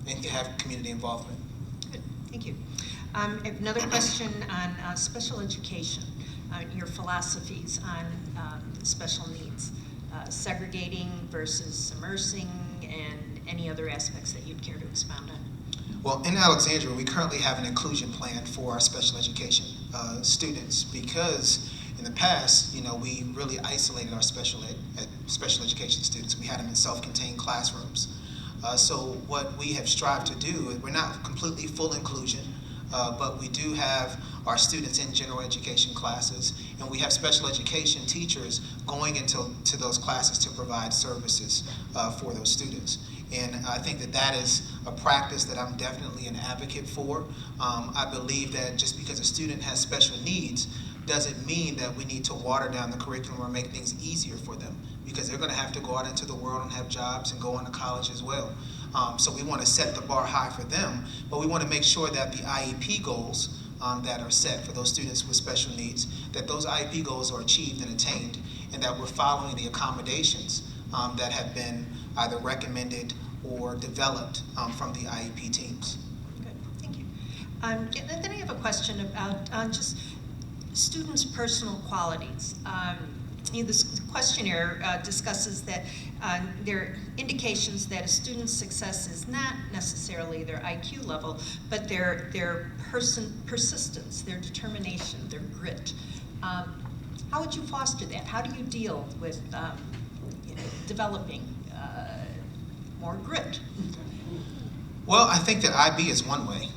and to have community involvement. Good, thank you. I have another question on special education, your philosophies on special needs. Segregating versus immersing, and any other aspects that you'd care to expound on? Well, in Alexandria, we currently have an inclusion plan for our special education students because in the past, we really isolated our special education students. We had them in self-contained classrooms. So what we have strived to do, we're not completely full inclusion, but we do have our students in general education classes, and we have special education teachers going into those classes to provide services for those students. And I think that is a practice that I'm definitely an advocate for. I believe that just because a student has special needs doesn't mean that we need to water down the curriculum or make things easier for them, because they're going to have to go out into the world and have jobs and go on to college as well. So we want to set the bar high for them, but we want to make sure that the IEP goals that are set for those students with special needs, that those IEP goals are achieved and attained, and that we're following the accommodations that have been either recommended or developed from the IEP teams. Good, thank you. Then I have a question about just students' personal qualities. This questionnaire discusses that there are indications that a student's success is not necessarily their IQ level, but their persistence, their determination, their grit. How would you foster that? How do you deal with developing more grit? Well, I think that IB is one way.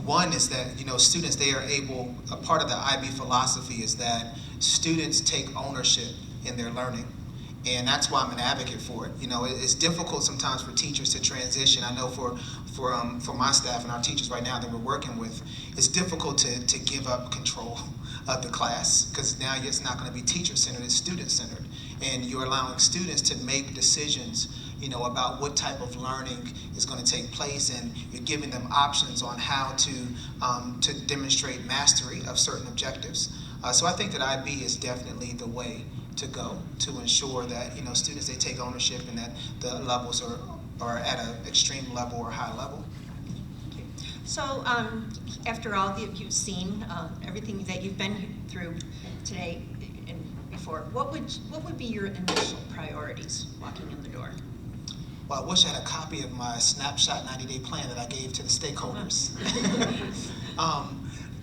One is that, students, they are able, a part of the IB philosophy is that students take ownership in their learning. And that's why I'm an advocate for it. It's difficult sometimes for teachers to transition. I know for my staff and our teachers right now that we're working with, it's difficult to give up control of the class, because now it's not going to be teacher-centered, it's student-centered. And you're allowing students to make decisions, about what type of learning is going to take place, and you're giving them options on how to demonstrate mastery of certain objectives. So I think that IB is definitely the way to go to ensure that students, they take ownership and that the levels are at an extreme level or high level. So after all that you've seen, everything that you've been through today and before, what would be your initial priorities walking in the door? Well, I wish I had a copy of my snapshot 90-day plan that I gave to the stakeholders.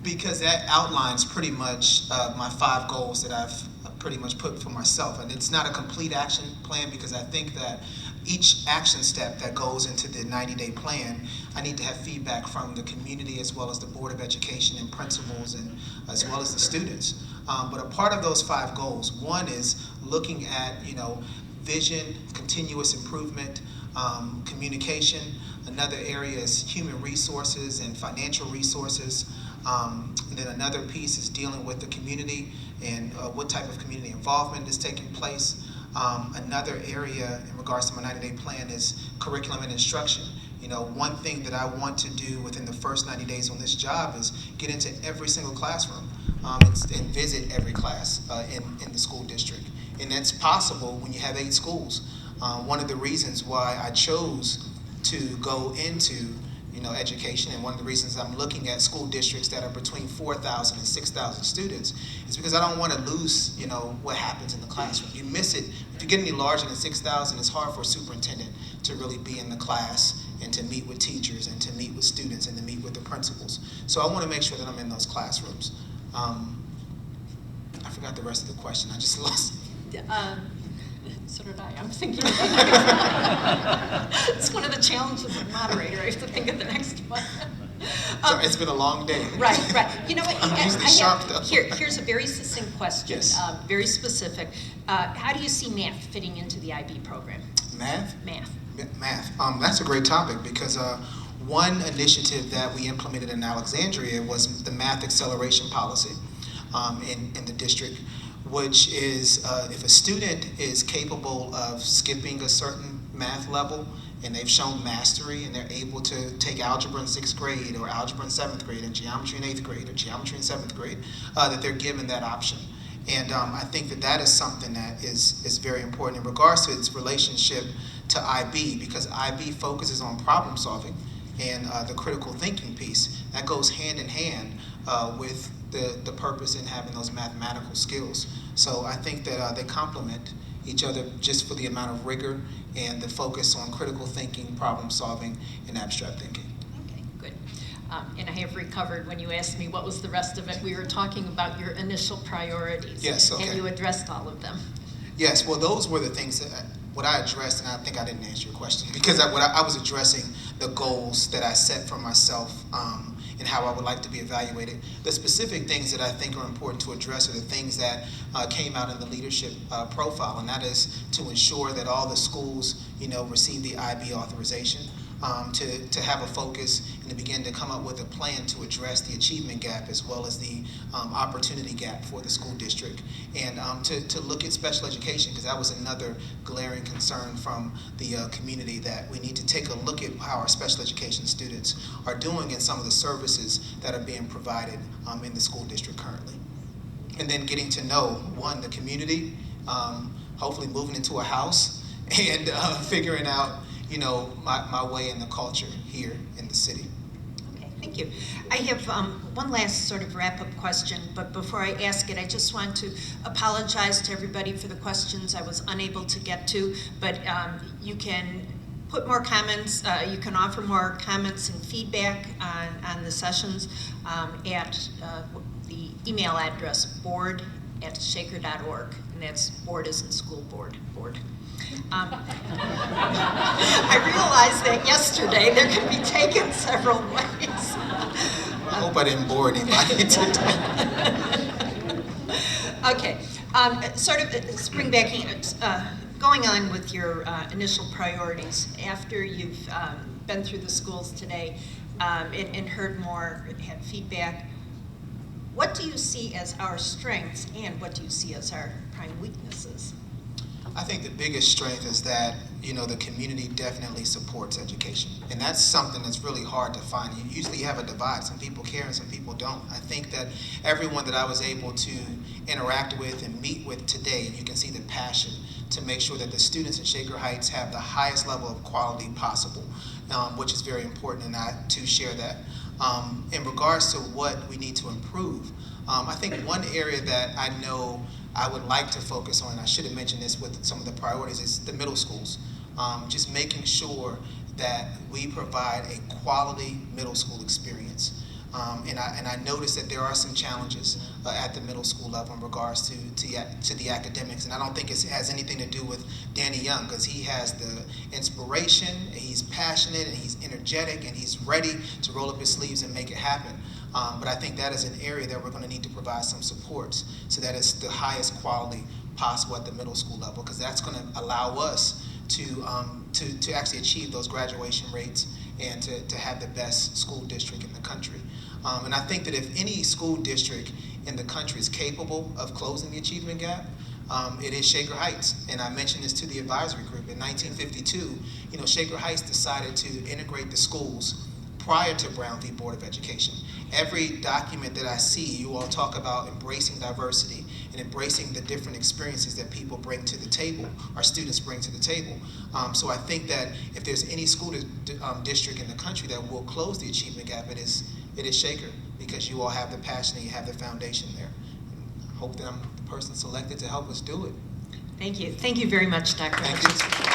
Because that outlines pretty much my 5 goals that I've pretty much put for myself. And it's not a complete action plan, because I think that each action step that goes into the 90-day plan, I need to have feedback from the community as well as the Board of Education and principals, and as well as the students. But a part of those 5 goals, one is looking at vision, continuous improvement, communication. Another area is human resources and financial resources. And then another piece is dealing with the community and what type of community involvement is taking place. Another area in regards to my 90-day plan is curriculum and instruction. One thing that I want to do within the first 90 days on this job is get into every single classroom and visit every class in the school district. And that's possible when you have 8 schools. One of the reasons why I chose to go into education, and one of the reasons I'm looking at school districts that are between 4,000 and 6,000 students, is because I don't want to lose what happens in the classroom. You miss it. If you get any larger than 6,000, it's hard for a superintendent to really be in the class and to meet with teachers and to meet with students and to meet with the principals. So I want to make sure that I'm in those classrooms. I forgot the rest of the question. I just lost it. So did I. I'm thinking. It's one of the challenges of moderator. I have to think of the next one. Sorry, it's been a long day. Right. You know what? I'm usually sharp, though. Here's a very succinct question. Yes. Very specific. How do you see math fitting into the IB program? Math? Math. Math. That's a great topic, because one initiative that we implemented in Alexandria was the math acceleration policy in the district, which is if a student is capable of skipping a certain math level and they've shown mastery and they're able to take algebra in 6th grade or algebra in 7th grade and geometry in 8th grade or geometry in 7th grade, that they're given that option. And I think that is something that is very important in regards to its relationship to IB, because IB focuses on problem solving and the critical thinking piece. That goes hand in hand with the purpose in having those mathematical skills. So I think that they complement each other just for the amount of rigor and the focus on critical thinking, problem solving, and abstract thinking. Okay, good. And I have recovered when you asked me what was the rest of it. We were talking about your initial priorities. Yes, okay. And you addressed all of them. Yes, well, those were the things that what I addressed, and I think I didn't answer your question, because I was addressing the goals that I set for myself and how I would like to be evaluated. The specific things that I think are important to address are the things that came out in the leadership profile, and that is to ensure that all the schools, receive the IB authorization, to have a focus and to begin to come up with a plan to address the achievement gap as well as the opportunity gap for the school district, and to look at special education, because that was another glaring concern from the community, that we need to take a look at how our special education students are doing and some of the services that are being provided in the school district currently. And then getting to know, one, the community, hopefully moving into a house and figuring out my way in the culture here in the city. Okay, thank you. I have one last sort of wrap-up question, but before I ask it, I just want to apologize to everybody for the questions I was unable to get to, but you can put more comments, you can offer more comments and feedback on the sessions at the email address board@shaker.org, and that's board as in school board. I realized that yesterday. There can be taken several ways. I hope I didn't bore anybody today. Okay, sort of spring back in, going on with your initial priorities after you've been through the schools today and heard more, had feedback. What do you see as our strengths and what do you see as our prime weaknesses? I think the biggest strength is that, you know, the community definitely supports education. And that's something that's really hard to find. You usually have a divide. Some people care and some people don't. I think that everyone that I was able to interact with and meet with today, you can see the passion to make sure that the students in Shaker Heights have the highest level of quality possible, which is very important, and I too share that. In regards to what we need to improve, I think one area that I know I would like to focus on, and I should have mentioned this with some of the priorities, is the middle schools. Just making sure that we provide a quality middle school experience. And I noticed that there are some challenges at the middle school level in regards to the academics, and I don't think it has anything to do with Danny Young, because he has the inspiration, and he's passionate, and he's energetic, and he's ready to roll up his sleeves and make it happen. But I think that is an area that we're going to need to provide some supports so that it's the highest quality possible at the middle school level, because that's going to allow us to actually achieve those graduation rates and to have the best school district in the country. And I think that if any school district in the country is capable of closing the achievement gap, it is Shaker Heights. And I mentioned this to the advisory group. In 1952, you know, Shaker Heights decided to integrate the schools prior to Brown v. Board of Education. Every document that I see, you all talk about embracing diversity and embracing the different experiences that people bring to the table, our students bring to the table. So I think that if there's any school district in the country that will close the achievement gap, it is Shaker, because you all have the passion and you have the foundation there. I hope that I'm the person selected to help us do it. Thank you. Thank you very much, Dr. Thank Hutchings. you.